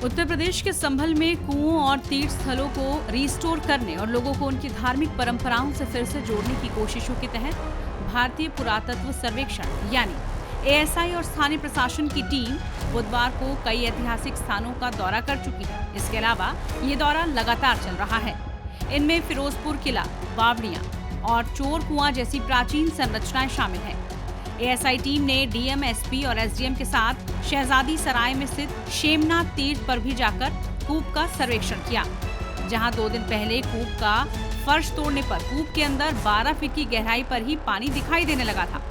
उत्तर प्रदेश के संभल में कुओं और तीर्थ स्थलों को रिस्टोर करने और लोगों को उनकी धार्मिक परंपराओं से फिर से जोड़ने की कोशिशों के तहत भारतीय पुरातत्व सर्वेक्षण यानी ASI और स्थानीय प्रशासन की टीम बुधवार को कई ऐतिहासिक स्थानों का दौरा कर चुकी है। इसके अलावा ये दौरा लगातार चल रहा है। इनमें फिरोजपुर किला, बावड़ियां और चोर कुआं जैसी प्राचीन संरचनाएं शामिल हैं। ASI टीम ने DM, SP और SDM के साथ शहजादी सराय में स्थित शेमनाथ तीर्थ पर भी जाकर कूप का सर्वेक्षण किया, जहां 2 दिन पहले कूप का फर्श तोड़ने पर कूप के अंदर 12 फीट की गहराई पर ही पानी दिखाई देने लगा था।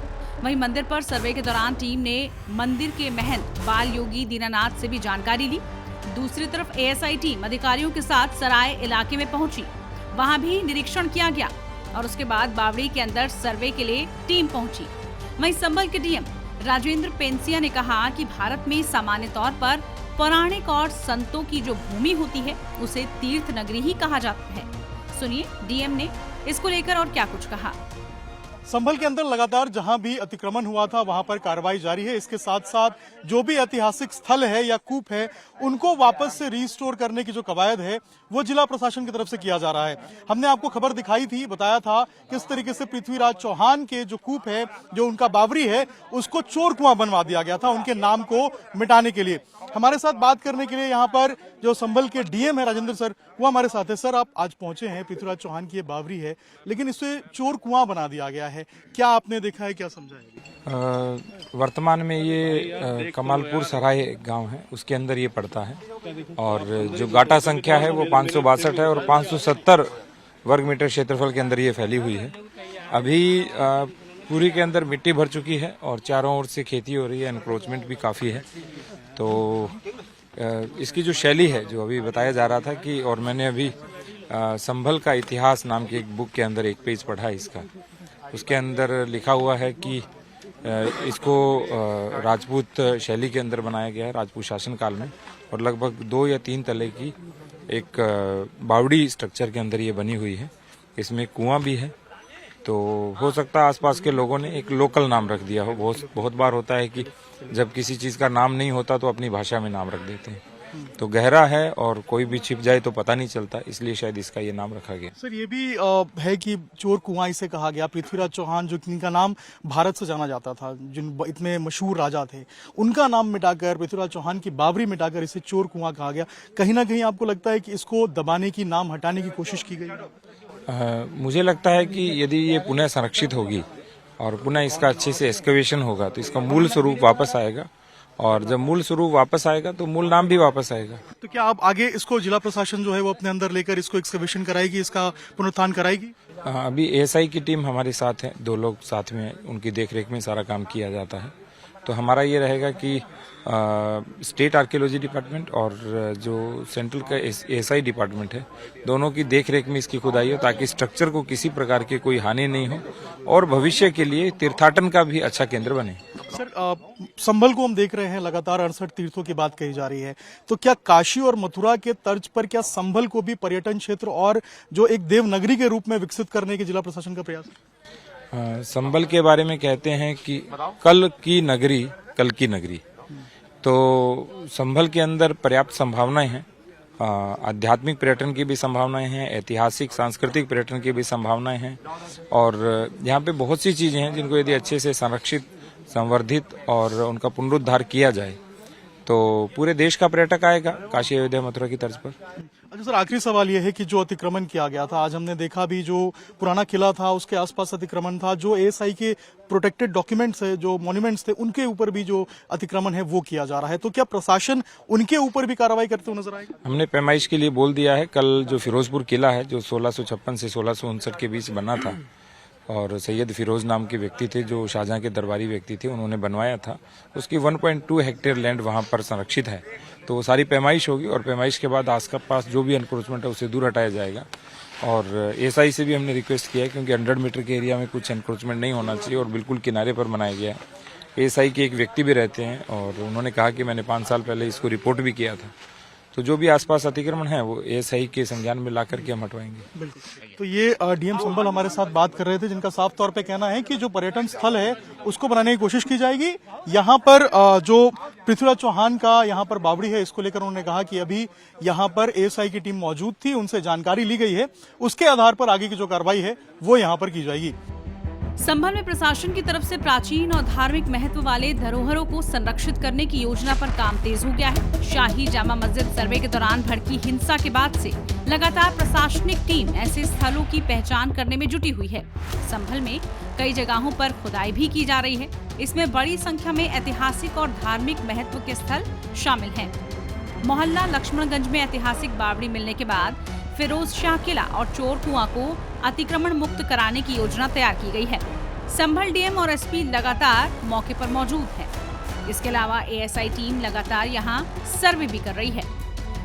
वहीं मंदिर पर सर्वे के दौरान टीम ने मंदिर के महंत बाल योगी दीनानाथ से भी जानकारी ली। दूसरी तरफ ASI टीम अधिकारियों के साथ सराय इलाके में पहुंची, वहां भी निरीक्षण किया गया और उसके बाद बावड़ी के अंदर सर्वे के लिए टीम पहुंची। वहीं संभल के DM राजेंद्र पेंसिया ने कहा कि भारत में सामान्य तौर पर पौराणिक और संतों की जो भूमि होती है उसे तीर्थ नगरी ही कहा जाता है। सुनिए DM ने इसको लेकर और क्या कुछ कहा। संभल के अंदर लगातार जहां भी अतिक्रमण हुआ था वहां पर कार्रवाई जारी है। इसके साथ साथ जो भी ऐतिहासिक स्थल है या कूप है उनको वापस से रिस्टोर करने की जो कवायद है वो जिला प्रशासन की तरफ से किया जा रहा है। हमने आपको खबर दिखाई थी, बताया था किस तरीके से पृथ्वीराज चौहान के जो कूप है, जो उनका बावरी है, उसको चोर कुआं बनवा दिया गया था उनके नाम को मिटाने के लिए। हमारे साथ बात करने के लिए यहाँ पर जो संभल के DM है राजेंद्र सर, वो हमारे साथ है। सर, आप आज पहुंचे हैं, पृथ्वीराज चौहान की ये बावरी है लेकिन इसे चोर कुआं बना दिया गया है, क्या आपने देखा है, क्या समझा है? वर्तमान में ये कमालपुर सराय गांव है, उसके अंदर ये पड़ता है और जो गाटा संख्या है वो 562 है और 570 वर्ग मीटर क्षेत्रफल के अंदर ये फैली हुई है। अभी पूरी के अंदर मिट्टी भर चुकी है और चारों ओर से खेती हो रही है, एनक्रोचमेंट भी काफ़ी है। तो इसकी जो शैली है, जो अभी बताया जा रहा था कि, और मैंने अभी संभल का इतिहास नाम की एक बुक के अंदर एक पेज पढ़ा है इसका, उसके अंदर लिखा हुआ है कि इसको राजपूत शैली के अंदर बनाया गया है, राजपूत शासन काल में, और लगभग 2 या 3 तले की एक बावड़ी स्ट्रक्चर के अंदर ये बनी हुई है। इसमें कुआं भी है, तो हो सकता है आसपास के लोगों ने एक लोकल नाम रख दिया हो। बहुत बार होता है कि जब किसी चीज़ का नाम नहीं होता तो अपनी भाषा में नाम रख देते हैं। तो गहरा है और कोई भी छिप जाए तो पता नहीं चलता, इसलिए शायद इसका ये नाम रखा गया। सर, ये भी है कि चोर कुआं इसे कहा गया। पृथ्वीराज चौहान, जो जिनका नाम भारत से जाना जाता था, जिन इतने मशहूर राजा थे, उनका नाम मिटाकर, पृथ्वीराज चौहान की बावरी मिटाकर इसे चोर कुआं कहा गया। कहीं ना कहीं आपको लगता है कि इसको दबाने की, नाम हटाने की कोशिश की गई? मुझे लगता है कि यदि ये पुनः संरक्षित होगी और पुनः इसका अच्छे से एक्सकवेशन होगा तो इसका मूल स्वरूप वापस आएगा, और जब मूल स्वरूप वापस आएगा तो मूल नाम भी वापस आएगा। तो क्या आप आगे इसको जिला प्रशासन जो है वो अपने अंदर लेकर इसको एक्सकवेशन कराएगी, इसका पुनरुत्थान कराएगी? अभी ASI की टीम हमारे साथ है, 2 लोग साथ में, उनकी देखरेख में सारा काम किया जाता है। तो हमारा ये रहेगा कि स्टेट आर्कियोलॉजी डिपार्टमेंट और जो सेंट्रल का ASI डिपार्टमेंट है, दोनों की देखरेख में इसकी खुदाई हो ताकि स्ट्रक्चर को किसी प्रकार की कोई हानि नहीं हो और भविष्य के लिए तीर्थाटन का भी अच्छा केंद्र बने। सर, संभल को हम देख रहे हैं, लगातार 68 तीर्थों की बात कही जा रही है, तो क्या काशी और मथुरा के तर्ज पर क्या संभल को भी पर्यटन क्षेत्र और जो एक देवनगरी के रूप में विकसित करने के जिला प्रशासन का प्रयास? संभल के बारे में कहते हैं कि कल की नगरी, कल की नगरी। तो संभल के अंदर पर्याप्त संभावनाएं हैं, आध्यात्मिक पर्यटन की भी संभावनाएं हैं, ऐतिहासिक सांस्कृतिक पर्यटन की भी संभावनाएं हैं, और यहाँ पे बहुत सी चीजें हैं जिनको यदि अच्छे से संरक्षित, संवर्धित और उनका पुनरुद्धार किया जाए तो पूरे देश का पर्यटक आएगा काशी, अयोध्या, मथुरा की तर्ज पर। अच्छा सर, आखिरी सवाल यह है कि जो अतिक्रमण किया गया था, आज हमने देखा भी जो पुराना किला था उसके आसपास अतिक्रमण था, जो ASI के प्रोटेक्टेड डॉक्यूमेंट्स है, जो मॉन्यूमेंट्स थे, उनके ऊपर भी जो अतिक्रमण है वो किया जा रहा है, तो क्या प्रशासन उनके ऊपर भी कार्रवाई करते हुए नजर आएगा? हमने पैमाइश के लिए बोल दिया है। कल जो फिरोजपुर किला है, जो 1656 से 1659 के बीच बना था, और सैयद फिरोज नाम के व्यक्ति थे जो शाहजहां के दरबारी व्यक्ति थे, उन्होंने बनवाया था, उसकी 1.2 हेक्टेयर लैंड वहां पर संरक्षित है। तो वो सारी पैमाइश होगी और पैमाइश के बाद आस पास जो भी एनक्रोचमेंट है उसे दूर हटाया जाएगा। और ASI से भी हमने रिक्वेस्ट किया है, क्योंकि 100 मीटर के एरिया में कुछ एनक्रोचमेंट नहीं होना चाहिए और बिल्कुल किनारे पर बनाया गया है। ASI के एक व्यक्ति भी रहते हैं और उन्होंने कहा कि मैंने 5 साल पहले इसको रिपोर्ट भी किया था। तो जो भी आसपास अतिक्रमण है वो ASI के संज्ञान में ला करके हम हटवाएंगे। बिल्कुल। तो ये DM संभल हमारे साथ बात कर रहे थे, जिनका साफ तौर पे कहना है कि जो पर्यटन स्थल है उसको बनाने की कोशिश की जाएगी। यहाँ पर जो पृथ्वीराज चौहान का यहाँ पर बावड़ी है, इसको लेकर उन्होंने कहा कि अभी यहाँ पर एएसआई की टीम मौजूद थी, उनसे जानकारी ली गई है, उसके आधार पर आगे की जो कार्रवाई है वो यहाँ पर की जाएगी। संभल में प्रशासन की तरफ से प्राचीन और धार्मिक महत्व वाले धरोहरों को संरक्षित करने की योजना पर काम तेज हो गया है। शाही जामा मस्जिद सर्वे के दौरान भड़की हिंसा के बाद से लगातार प्रशासनिक टीम ऐसे स्थलों की पहचान करने में जुटी हुई है। संभल में कई जगहों पर खुदाई भी की जा रही है। इसमें बड़ी संख्या में ऐतिहासिक और धार्मिक महत्व के स्थल शामिल हैं। मोहल्ला लक्ष्मणगंज में ऐतिहासिक बावड़ी मिलने के बाद फिरोज शाह किला और चोर कुआं को अतिक्रमण मुक्त कराने की योजना तैयार की गई है। संभल डीएम और एसपी लगातार मौके पर मौजूद हैं। इसके अलावा एएसआई टीम लगातार यहां सर्वे भी कर रही है।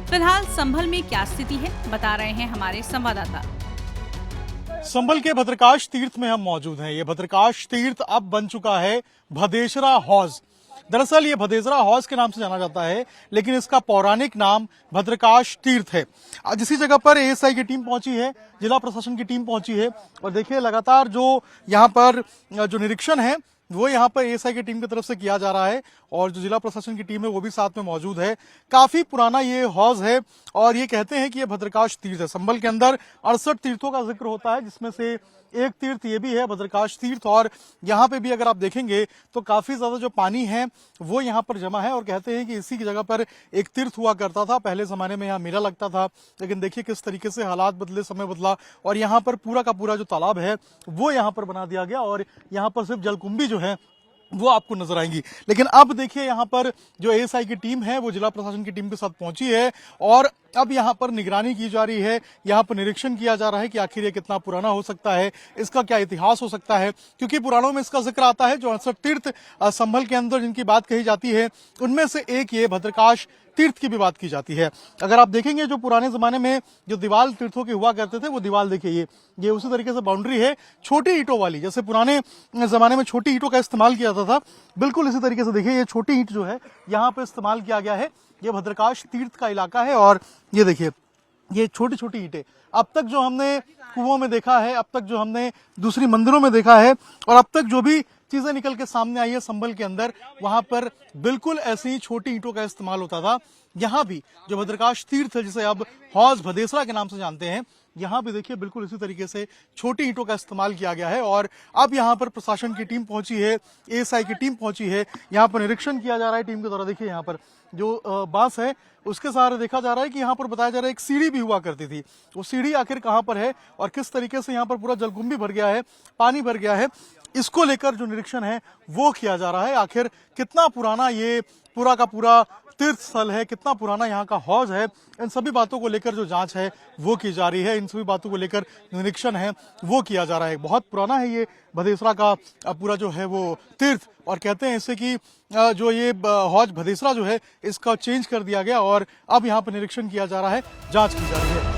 फिलहाल संभल में क्या स्थिति है, बता रहे हैं हमारे संवाददाता। संभल के भद्रकाश तीर्थ में हम मौजूद हैं। ये भद्रकाश तीर्थ अब बन चुका है भदेसरा हौज। दरअसल ये भदेसरा हौज के नाम से जाना जाता है, लेकिन इसका पौराणिक नाम भद्रकाश तीर्थ है। आज इसी जगह पर एएसआई की टीम पहुंची है, जिला प्रशासन की टीम पहुंची है और देखिए लगातार जो यहाँ पर जो निरीक्षण है वो यहाँ पर एएसआई की टीम की तरफ से किया जा रहा है और जो जिला प्रशासन की टीम है वो भी साथ में मौजूद है। काफी पुराना ये हौज है और ये कहते हैं कि ये भद्रकाश तीर्थ है। संभल के अंदर 68 तीर्थों का जिक्र होता है, जिसमें से एक तीर्थ ये भी है भद्रकाश तीर्थ। और यहाँ पे भी अगर आप देखेंगे तो काफी ज्यादा जो पानी है वो यहाँ पर जमा है और कहते हैं कि इसी की जगह पर एक तीर्थ हुआ करता था। पहले जमाने में यहाँ मेला लगता था, लेकिन देखिए किस तरीके से हालात बदले, समय बदला और यहाँ पर पूरा का पूरा जो तालाब है वो यहाँ पर बना दिया गया और यहाँ पर सिर्फ जलकुंभी जो है वो आपको नजर आएंगी। लेकिन अब देखिए यहाँ पर जो एएसआई की टीम है वो जिला प्रशासन की टीम के साथ पहुंची है और अब यहाँ पर निगरानी की जा रही है। यहाँ पर निरीक्षण किया जा रहा है कि आखिर ये कितना पुराना हो सकता है, इसका क्या इतिहास हो सकता है, क्योंकि पुराणों में इसका जिक्र आता है। जो 68 तीर्थ संभल के अंदर जिनकी बात कही जाती है उनमें से एक ये भद्रकाश तीर्थ की भी बात की जाती है। अगर आप देखेंगे जो पुराने जमाने में जो दीवार तीर्थों के हुआ करते थे वो दीवार देखिए ये उसी तरीके से बाउंड्री है, छोटी ईंटों वाली। जैसे पुराने जमाने में छोटी ईंटों का इस्तेमाल किया जाता था, बिल्कुल इसी तरीके से देखिए ये छोटी ईंट जो है यहाँ पे इस्तेमाल किया गया है। ये भद्रकाश तीर्थ का इलाका है और ये देखिए ये छोटी छोटी ईंटें अब तक जो हमने कुओं में देखा है, अब तक जो हमने दूसरी मंदिरों में देखा है और अब तक जो भी चीजें निकल के सामने आई है संभल के अंदर, वहां पर बिल्कुल ऐसी ही छोटी ईंटों का इस्तेमाल होता था। यहाँ भी जो भद्रकाश तीर्थ है, जिसे अब हौज भदेसरा के नाम से जानते हैं, यहाँ भी देखिए बिल्कुल इसी तरीके से छोटी ईंटों का इस्तेमाल किया गया है। और अब यहाँ पर प्रशासन की टीम पहुंची है, एएसआई की टीम पहुंची है, यहाँ पर निरीक्षण किया जा रहा है टीम के द्वारा। देखिए यहाँ पर जो बांस है उसके सहारे देखा जा रहा है कि यहाँ पर बताया जा रहा है एक सीढ़ी भी हुआ करती थी। वो सीढ़ी आखिर कहाँ पर है और किस तरीके से यहाँ पर पूरा जलकुंभी भर गया है, पानी भर गया है, इसको लेकर जो निरीक्षण है वो किया जा रहा है। आखिर कितना पुराना ये पूरा का पूरा तीर्थ स्थल है, कितना पुराना यहाँ का हौज है, इन सभी बातों को लेकर जो जांच है वो की जा रही है, इन सभी बातों को लेकर निरीक्षण है वो किया जा रहा है। बहुत पुराना है ये भदेसरा का पूरा जो है वो तीर्थ और कहते हैं इससे कि जो ये हौज भदेसरा जो है इसका चेंज कर दिया गया और अब यहाँ पर निरीक्षण किया जा रहा है, जांच की जा रही है।